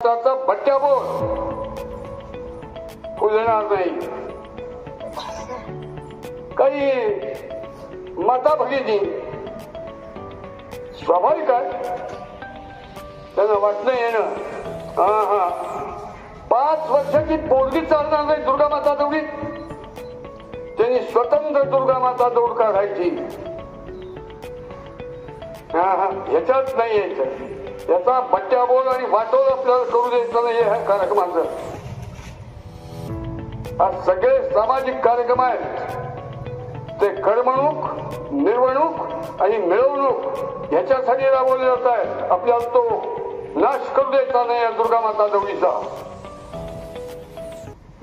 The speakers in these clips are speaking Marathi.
त्याचा भट्ट्या बोल फुलणार नाही. काही माता भगिनी स्वाभाविक आहे, त्यांना वाटणं येणं. हा 5 वर्षाची पोरगी चालणार नाही दुर्गा माता दौडी. त्यांनी स्वतंत्र दुर्गा माता दौड काढायची. ह्याच्यात नाही यायचं. याचा भट्ट्या बोल आणि वाटोळ आपल्याला करू द्यायचं नाही. ह्या कार्यक्रमाचं आज सगळे सामाजिक कार्यक्रम आहेत ते करमणूक, निर्वणूक आणि मिळवणूक ह्याच्यासाठी राबवले जात आहेत. आपल्याला तो नाश करू द्यायचा नाही या दुर्गा माता दौडीचा.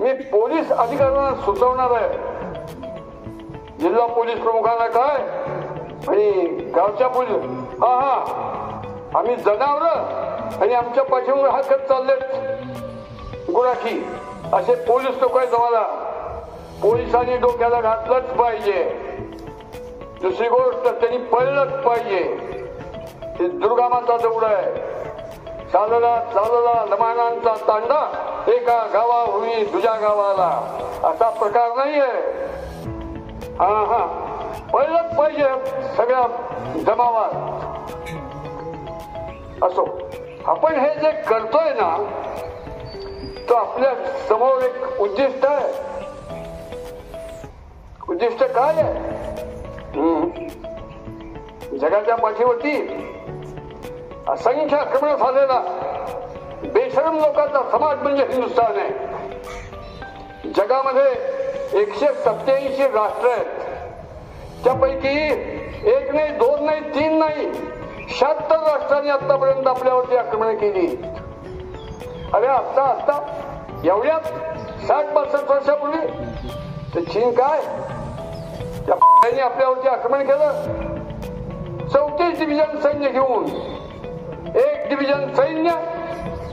मी पोलीस अधिकाऱ्यांना सुचवणार आहे, जिल्हा पोलीस प्रमुखांना काय आणि गावच्या पोलीस आम्ही जनावर आणि आमच्या पाठीवर हाकत चाललेत गुराखी असे पोलीस लोक आहेत. आम्हाला पोलिसांनी डोक्याला घातलंच पाहिजे. दुसरी गोष्ट त्यांनी पळलंच पाहिजे. ही दुर्गा माता दौड आहे. चालला चालला लमानांचा तांडा एका गावाहून दुसऱ्या गावाला असा प्रकार नाहीये. पळलंच पाहिजे सगळ्या जमावात. असो, आपण हे जे करतोय ना तो आपल्या समोर एक उद्दिष्ट आहे. उद्दिष्ट काय आहे? जगाच्या पाठीवरती असंख्य आक्रमण झालेला बेशरम लोकांचा समाज म्हणजे हिंदुस्थान आहे. जगामध्ये 187 राष्ट्र आहेत. त्यापैकी 1 नाही, 2 नाही, 3 नाही, 76 राष्ट्रांनी आतापर्यंत आपल्यावरती आक्रमण केली. अरे आता एवढ्यात 60-62 वर्षापूर्वी ते चीन काय त्या आपल्यावरती आक्रमण केलं. 34 डिव्हिजन सैन्य घेऊन 1 डिव्हिजन सैन्य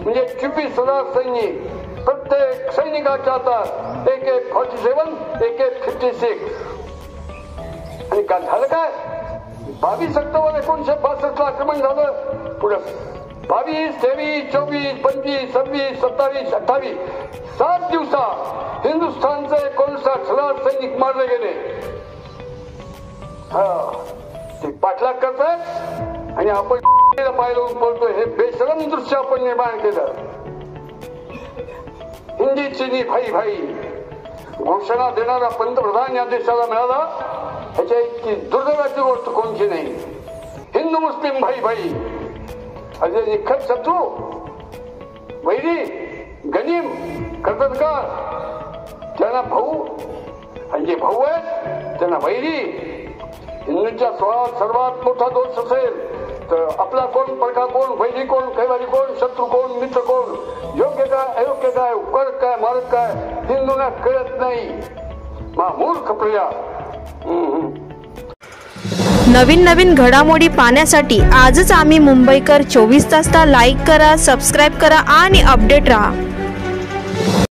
म्हणजे 24,000 सैनिक. प्रत्येक सैनिकाच्या हातात AK-47, AK-56. आणि काय झालं? काय 22 ऑक्टोबर 1962 आक्रमण झालं. पुढे 22, 23, 24, 25, 26, 27, 28 7 दिवसात हिंदुस्थानचे 59,000 सैनिक मारले गेले. ते पाठलाग करतात आणि आपण पाहिलं बोलतो. हे बेशरम दृश्य आपण निर्माण केलं. हिंदी चीनी भाई भाई घोषणा देणारा पंतप्रधान या देशाला मिळाला. ह्याच्या इतकी दुर्दैवाची गोष्ट कोणची नाही. हिंदू मुस्लिम भाई भाई असे निखट शत्रू, वैरी, गनीम, कर्तनकार त्यांना भाऊ आणि जे भाऊ आहेत त्यांना वैरी. हिंदूंच्या स्वभावात सर्वात मोठा दोष असेल तर आपला कोण, परका कोण, वैरी कोण, कैवारी कोण, शत्रू कोण, मित्र कोण, योग्य काय, अयोग्य काय, उपकारक काय, मारक काय हिंदूंना कळत नाही. मूर्ख प्रजा. नवीन घडामोडी पाहण्यासाठी आजच आम्ही मुंबईकर 24 तासला लाईक करा, सबस्क्राईब करा आणि अपडेट रहा.